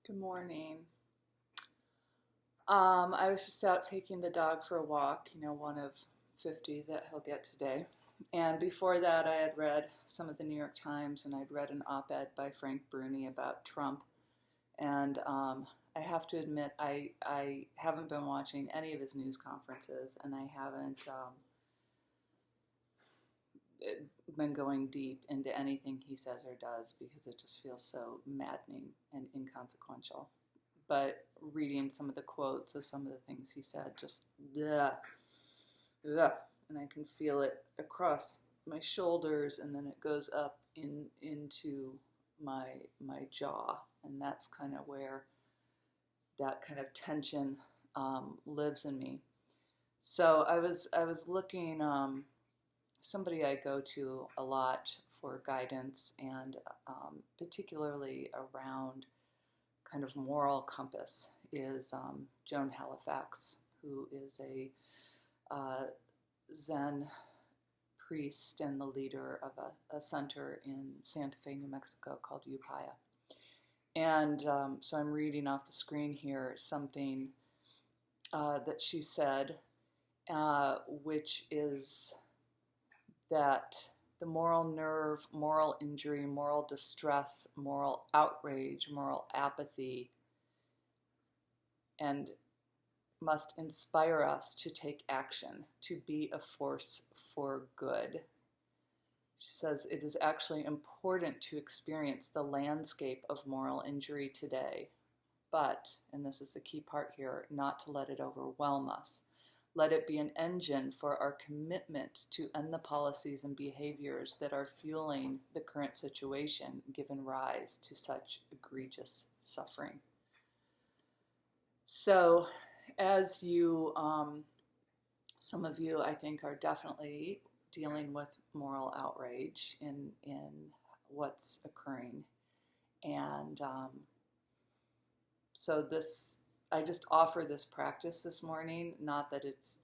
Good morning. I was just out taking the dog for a walk, one of 50 that he'll get today. And before that, I had read some of the New York Times, and I'd read an op-ed by Frank Bruni about Trump. And I have to admit, I haven't been watching any of his news conferences, and I haven't been going deep into anything he says or does because it just feels so maddening and inconsequential. But reading some of the quotes of some of the things he said, just ugh, ugh, and I can feel it across my shoulders, and then it goes up into my jaw, and that's kind of where that kind of tension lives in me. So I was looking. Somebody I go to a lot for guidance, and particularly around kind of moral compass, is Joan Halifax, who is a Zen priest and the leader of a center in Santa Fe, New Mexico called Upaya. And so I'm reading off the screen here something that she said, which is that the moral nerve, moral injury, moral distress, moral outrage, moral apathy, and must inspire us to take action, to be a force for good. She says it is actually important to experience the landscape of moral injury today, but, and this is the key part here, not to let it overwhelm us. Let it be an engine for our commitment to end the policies and behaviors that are fueling the current situation, given rise to such egregious suffering. So, as you, some of you, I think, are definitely dealing with moral outrage in what's occurring. And so this, I just offer this practice this morning, not that it's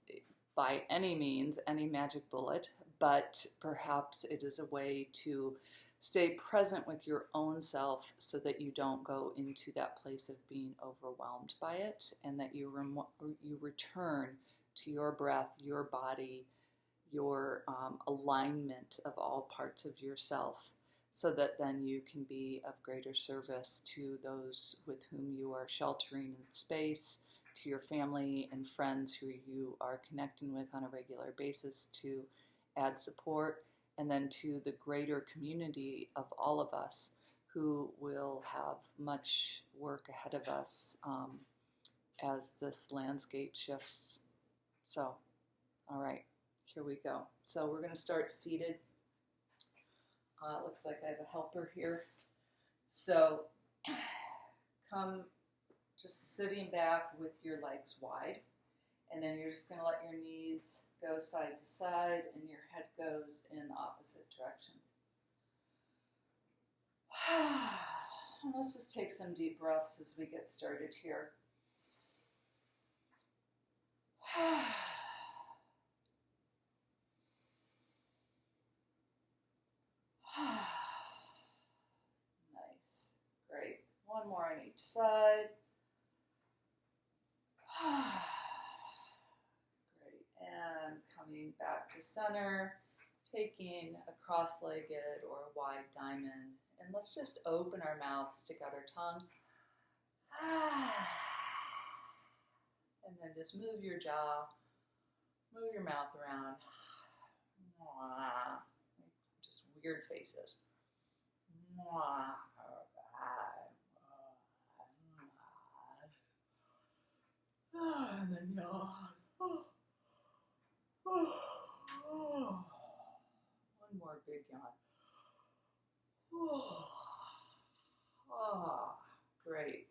by any means any magic bullet, but perhaps it is a way to stay present with your own self so that you don't go into that place of being overwhelmed by it, and that you return to your breath, your body, your alignment of all parts of yourself, so that then you can be of greater service to those with whom you are sheltering in space, to your family and friends who you are connecting with on a regular basis to add support, and then to the greater community of all of us who will have much work ahead of us as this landscape shifts. So, all right, here we go. So we're going to start seated. It looks like I have a helper here. So come just sitting back with your legs wide, and then you're just going to let your knees go side to side and your head goes in opposite directions. Let's just take some deep breaths as we get started here. Nice. Great. One more on each side. Great. And coming back to center, taking a cross-legged or a wide diamond. And let's just open our mouth, stick out our tongue. And then just move your jaw, move your mouth around. Just weird faces. And then yawn. One more big yawn. Great.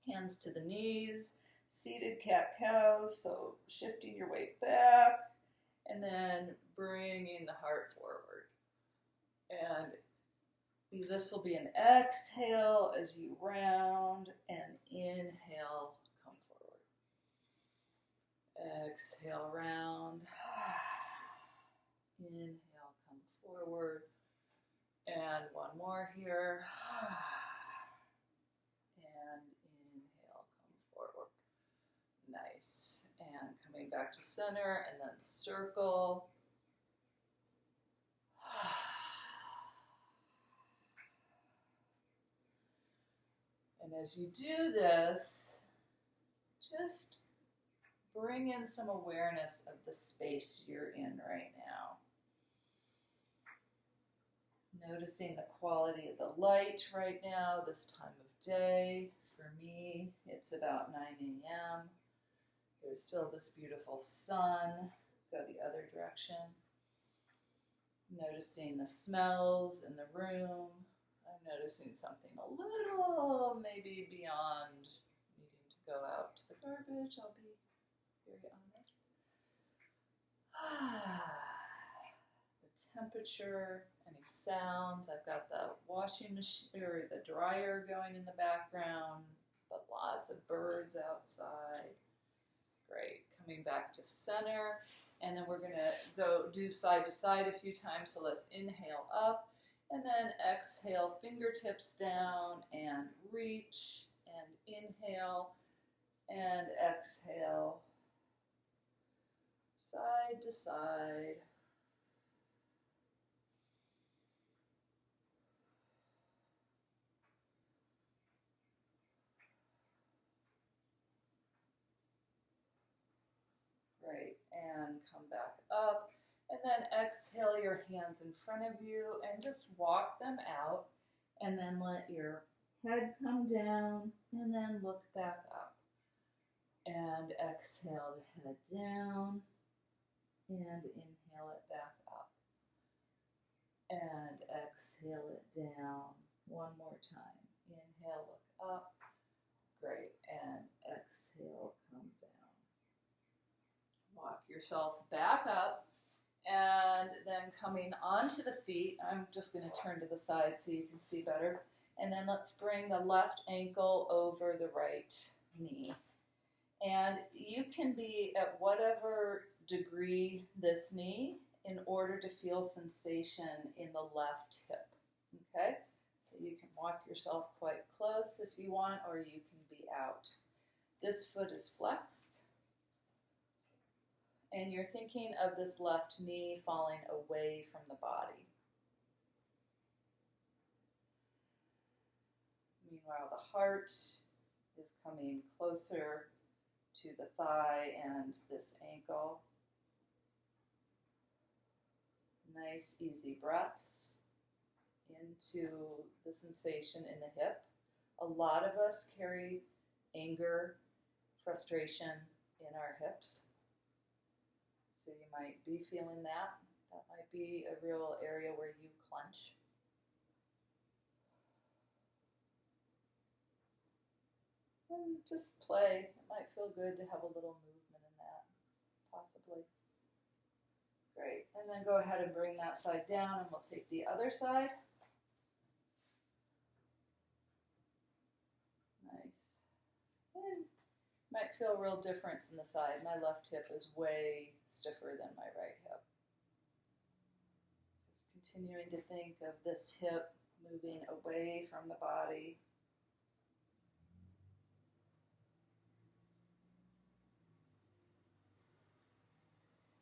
Hands to the knees, seated cat-cow, so shifting your weight back, and then bringing the heart forward. And this will be an exhale as you round, and inhale, come forward. Exhale, round. Inhale, come forward. And one more here. And Nice. And coming back to center and then circle. And as you do this, just bring in some awareness of the space you're in right now. Noticing the quality of the light right now, this time of day. For me, it's about 9 a.m. There's still this beautiful sun. Go the other direction. Noticing the smells in the room. I'm noticing something a little maybe beyond needing to go out to the garbage. I'll be very honest. The temperature, any sounds. I've got the washing machine or the dryer going in the background, but lots of birds outside. Great. Coming back to center. And then we're going to go do side to side a few times. So let's inhale up and then exhale, fingertips down and reach and inhale and exhale. Side to side. Great, and come back up. And then exhale your hands in front of you and just walk them out. And then let your head come down and then look back up. And exhale the head down and inhale it back up. And exhale it down one more time. Inhale, look up. Great, and exhale, come down. Walk yourself back up. And then coming onto the feet, I'm just going to turn to the side so you can see better. And then let's bring the left ankle over the right knee. And you can be at whatever degree this knee in order to feel sensation in the left hip. Okay? So you can walk yourself quite close if you want, or you can be out. This foot is flexed. And you're thinking of this left knee falling away from the body. Meanwhile, the heart is coming closer to the thigh and this ankle. Nice, easy breaths into the sensation in the hip. A lot of us carry anger, frustration in our hips. So you might be feeling that. That might be a real area where you clench. And just play. It might feel good to have a little movement in that, possibly. Great. And then go ahead and bring that side down, and we'll take the other side. Nice. And might feel a real difference in the side. My left hip is way stiffer than my right hip. Just continuing to think of this hip moving away from the body.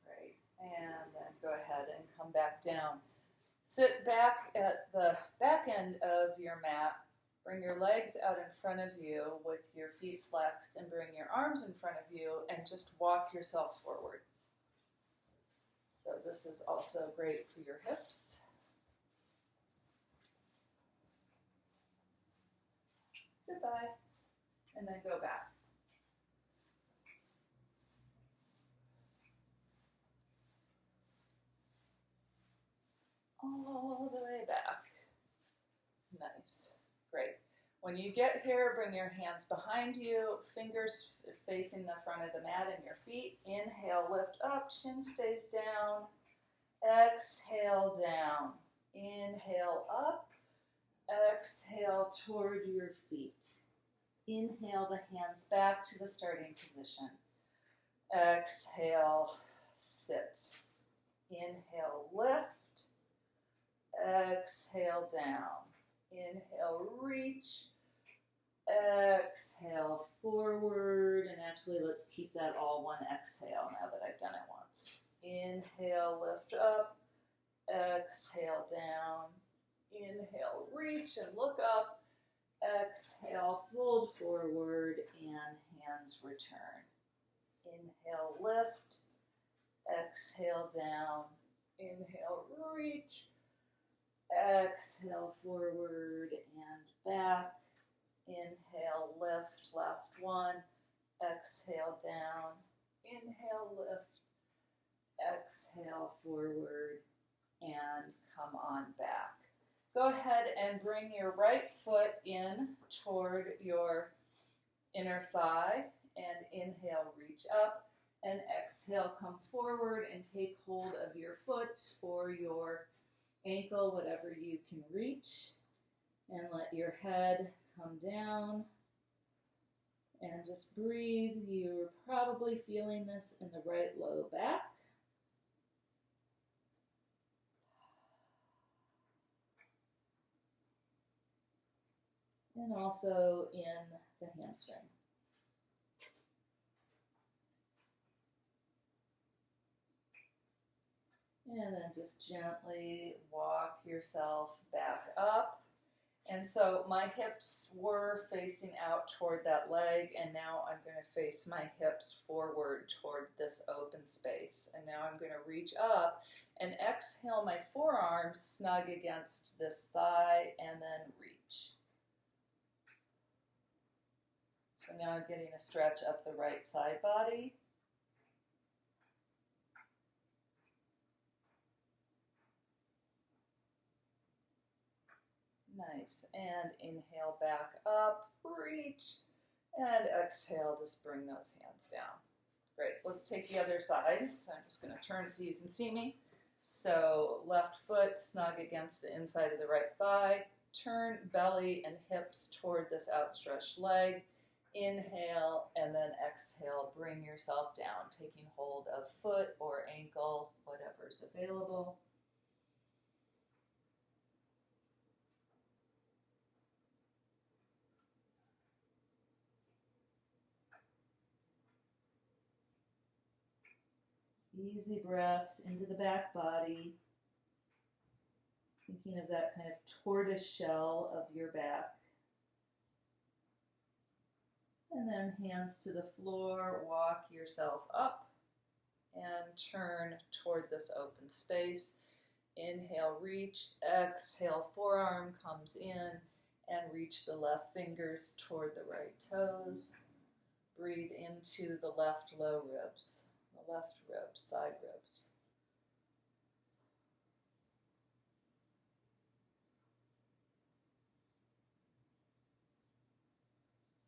Great. And then go ahead and come back down. Sit back at the back end of your mat. Bring your legs out in front of you with your feet flexed and bring your arms in front of you and just walk yourself forward. So this is also great for your hips. Goodbye. And then go back. All the way back. Nice. Great. When you get here, bring your hands behind you, fingers facing the front of the mat and your feet. Inhale, lift up, chin stays down. Exhale, down. Inhale, up. Exhale, toward your feet. Inhale the hands back to the starting position. Exhale, sit. Inhale, lift. Exhale, down. Inhale, reach. Exhale, forward. And actually, let's keep that all one exhale now that I've done it once. Inhale, lift up. Exhale, down. Inhale, reach and look up. Exhale, fold forward and hands return. Inhale, lift. Exhale, down. Inhale, reach. Exhale, forward and back. Inhale, lift. Last one. Exhale, down. Inhale, lift. Exhale, forward and come on back. Go ahead and bring your right foot in toward your inner thigh and inhale, reach up, and exhale, come forward and take hold of your foot or your ankle, whatever you can reach, and let your head come down and just breathe. You're probably feeling this in the right low back. And also in the hamstring. And then just gently walk yourself back up. And so my hips were facing out toward that leg, and now I'm going to face my hips forward toward this open space. And now I'm going to reach up and exhale my forearms snug against this thigh and then reach. So now I'm getting a stretch up the right side body. Nice. And inhale back up, reach, and exhale, just bring those hands down. Great. Let's take the other side. So I'm just going to turn so you can see me. So left foot snug against the inside of the right thigh. Turn belly and hips toward this outstretched leg. Inhale and then exhale. Bring yourself down, taking hold of foot or ankle, whatever's available. Easy breaths into the back body. Thinking of that kind of tortoise shell of your back. And then hands to the floor, walk yourself up and turn toward this open space. Inhale, reach. Exhale, forearm comes in and reach the left fingers toward the right toes. Breathe into the left low ribs. The left ribs, side ribs.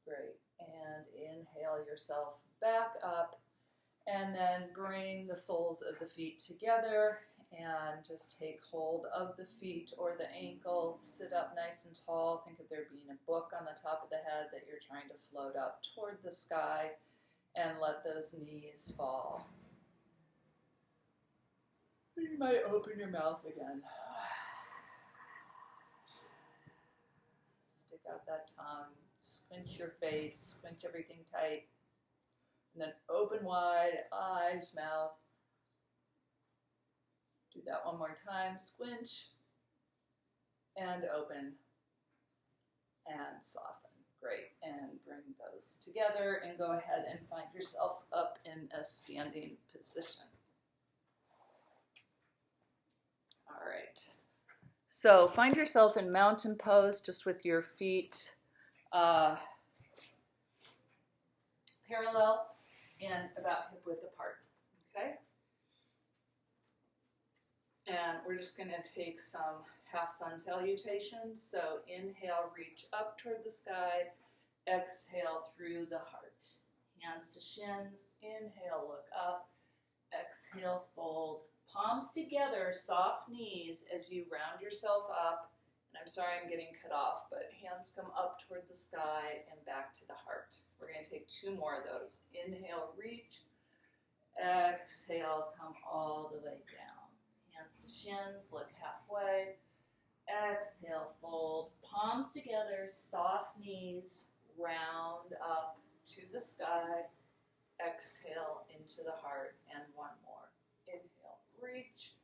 Great. And inhale yourself back up, and then bring the soles of the feet together and just take hold of the feet or the ankles. Sit up nice and tall. Think of there being a book on the top of the head that you're trying to float up toward the sky, and let those knees fall. You might open your mouth again. Stick out that tongue. Squinch your face. Squinch everything tight. And then open wide, eyes, mouth. Do that one more time. Squinch and open and soften. Great. And bring those together and go ahead and find yourself up in a standing position. All right. So find yourself in mountain pose, just with your feet parallel and about hip width apart. Okay? And we're just going to take some half sun salutations. So inhale, reach up toward the sky. Exhale through the heart. Hands to shins. Inhale, look up. Exhale, fold. Palms together, soft knees as you round yourself up. And I'm sorry I'm getting cut off, but hands come up toward the sky and back to the heart. We're going to take two more of those. Inhale, reach. Exhale, come all the way down. Hands to shins, look halfway. Exhale, fold. Palms together, soft knees, round up to the sky. exhale into the heart, and one more. Inhale, reach.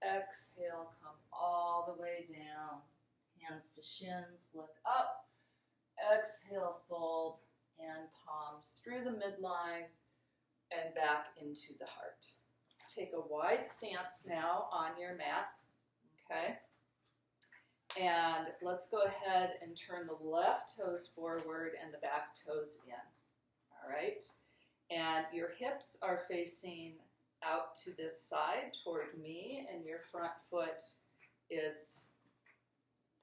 Exhale, come all the way down. Hands to shins, look up. Exhale, fold, and palms through the midline and back into the heart. Take a wide stance now on your mat, okay? And let's go ahead and turn the left toes forward and the back toes in, all right? And your hips are facing out to this side toward me, and your front foot is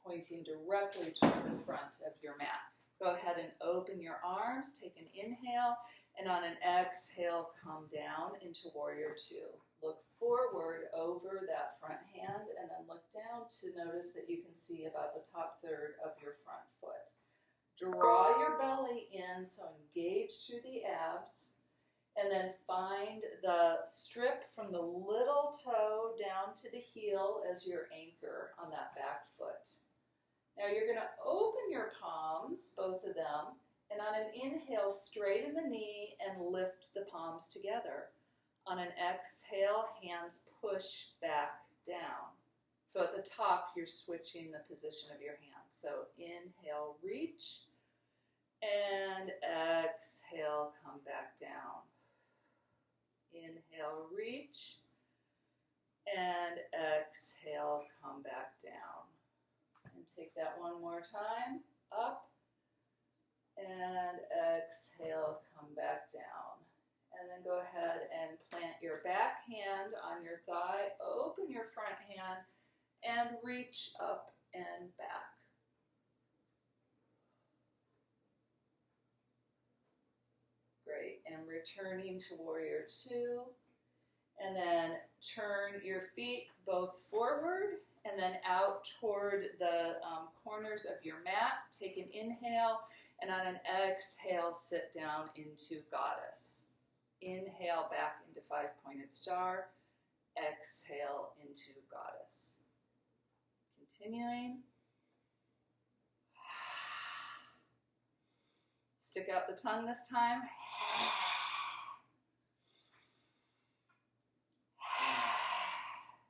pointing directly toward the front of your mat. Go ahead and open your arms, take an inhale, and on an exhale, come down into Warrior Two. Look forward over that front hand, and then look down to notice that you can see about the top third of your front foot. Draw your belly in, so engage through the abs, and then find the strip from the little toe down to the heel as your anchor on that back foot. Now you're going to open your palms, both of them, and on an inhale, straighten the knee and lift the palms together. On an exhale, hands push back down. So at the top, you're switching the position of your hands. So inhale, reach, and exhale, come back down. Inhale, reach, and exhale, come back down. And take that one more time, up, and exhale, come back down. And then go ahead and plant your back hand on your thigh, open your front hand, and reach up and back. Great, and returning to Warrior Two, and then turn your feet both forward and then out toward the corners of your mat. Take an inhale, and on an exhale, sit down into Goddess. Inhale back into five-pointed star. Exhale into Goddess. Continuing. Stick out the tongue this time.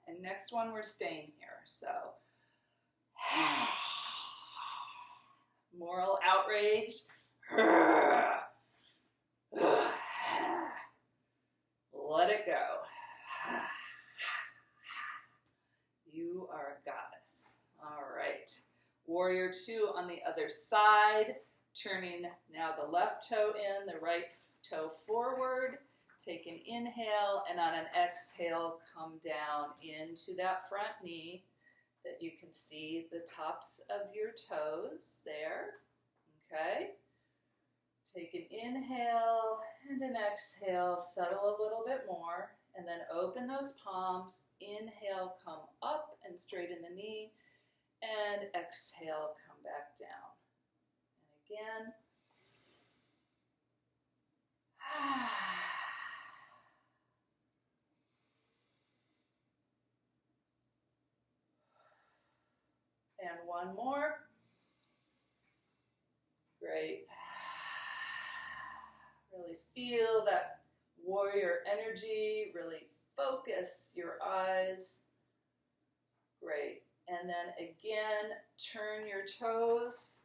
And next one, we're staying here. So, moral outrage. Let it go. You are a goddess. All right. Warrior Two on the other side. Turning now the left toe in, the right toe forward. Take an inhale, and on an exhale, come down into that front knee that you can see the tops of your toes there. Okay. Take an inhale and an exhale, settle a little bit more, and then open those palms. Inhale, come up and straighten the knee, and exhale, come back down. And again. And one more. Great. Really feel that warrior energy. Really focus your eyes. Great. And then again, turn your toes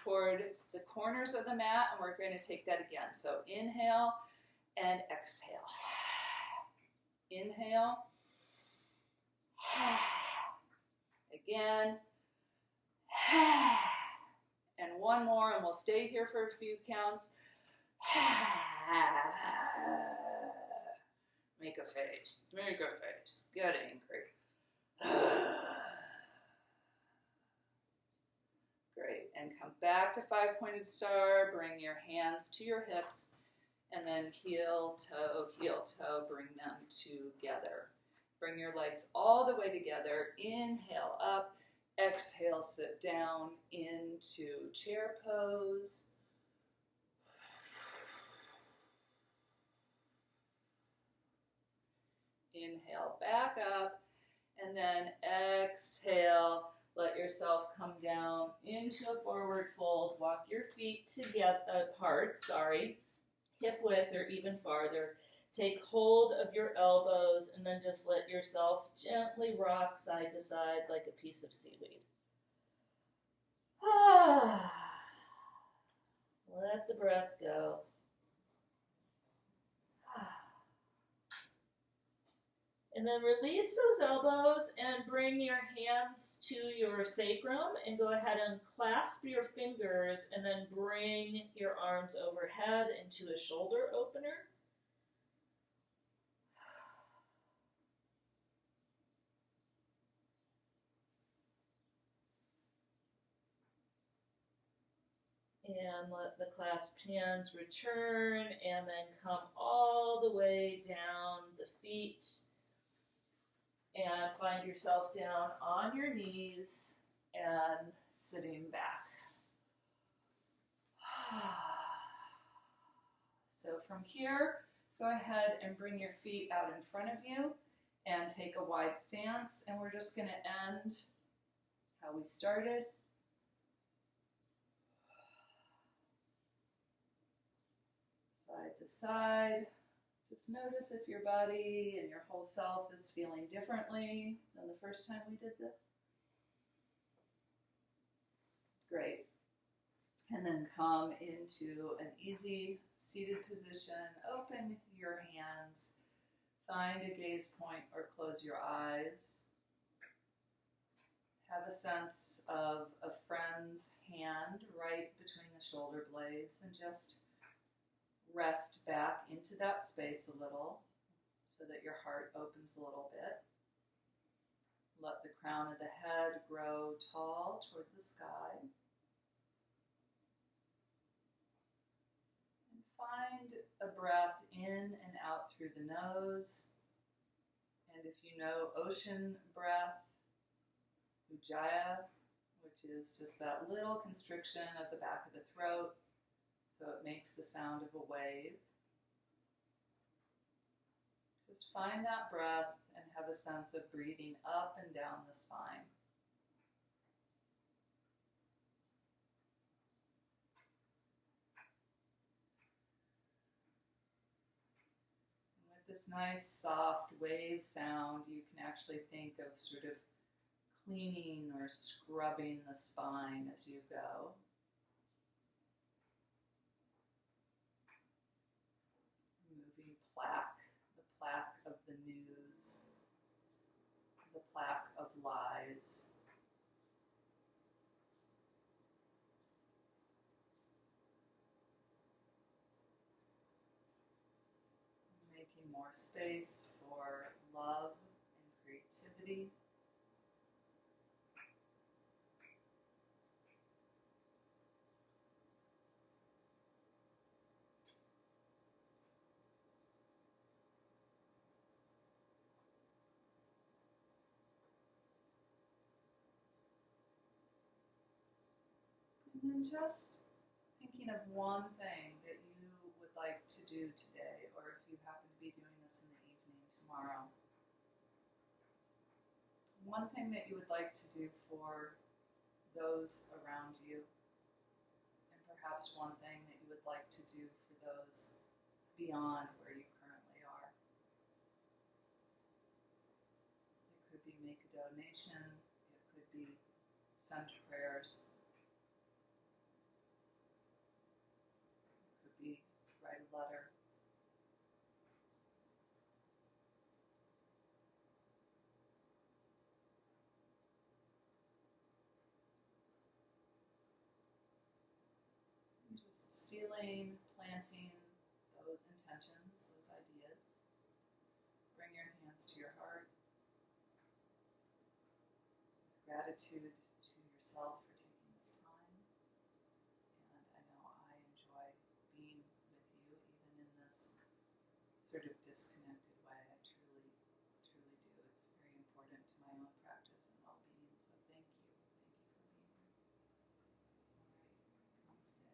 toward the corners of the mat, and we're going to take that again. So inhale and exhale. Inhale. Again. And one more, and we'll stay here for a few counts. Make a face. Make a face. Get angry. Great. And come back to five-pointed star. Bring your hands to your hips. And then heel, toe, bring them together. Bring your legs all the way together. Inhale up. Exhale, sit down into chair pose. Inhale, back up. And then exhale, let yourself come down into a forward fold. Walk your feet together apart, hip width or even farther. Take hold of your elbows and then just let yourself gently rock side to side like a piece of seaweed. Let the breath go. And then release those elbows and bring your hands to your sacrum and go ahead and clasp your fingers and then bring your arms overhead into a shoulder opener. And let the clasped hands return and then come all the way down the feet and find yourself down on your knees and sitting back. So from here, go ahead and bring your feet out in front of you and take a wide stance, and we're just going to end how we started. Side to side. Just notice if your body and your whole self is feeling differently than the first time we did this. Great. And then come into an easy seated position. Open your hands. Find a gaze point or close your eyes. Have a sense of a friend's hand right between the shoulder blades and just rest back into that space a little so that your heart opens a little bit. Let the crown of the head grow tall toward the sky. And find a breath in and out through the nose. And if you know ocean breath, Ujjayi, which is just that little constriction of the back of the throat, so it makes the sound of a wave. Just find that breath and have a sense of breathing up and down the spine. And with this nice soft wave sound, you can actually think of sort of cleaning or scrubbing the spine as you go. The plaque of the news, the plaque of lies. Making more space for love and creativity. And then just thinking of one thing that you would like to do today, or if you happen to be doing this in the evening tomorrow. One thing that you would like to do for those around you, and perhaps one thing that you would like to do for those beyond where you currently are. It could be make a donation, it could be send prayers, it could be write a letter. Just sealing, planting those intentions, those ideas. Bring your hands to your heart. With gratitude to yourself for taking this time. And I know I enjoy being with you even in this sort of disconnected way. I truly, truly do. It's very important to my own practice and well-being. So thank you. Thank you for being here. All right. Namaste.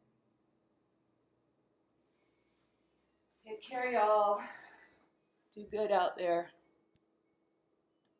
Take care, y'all. Do good out there.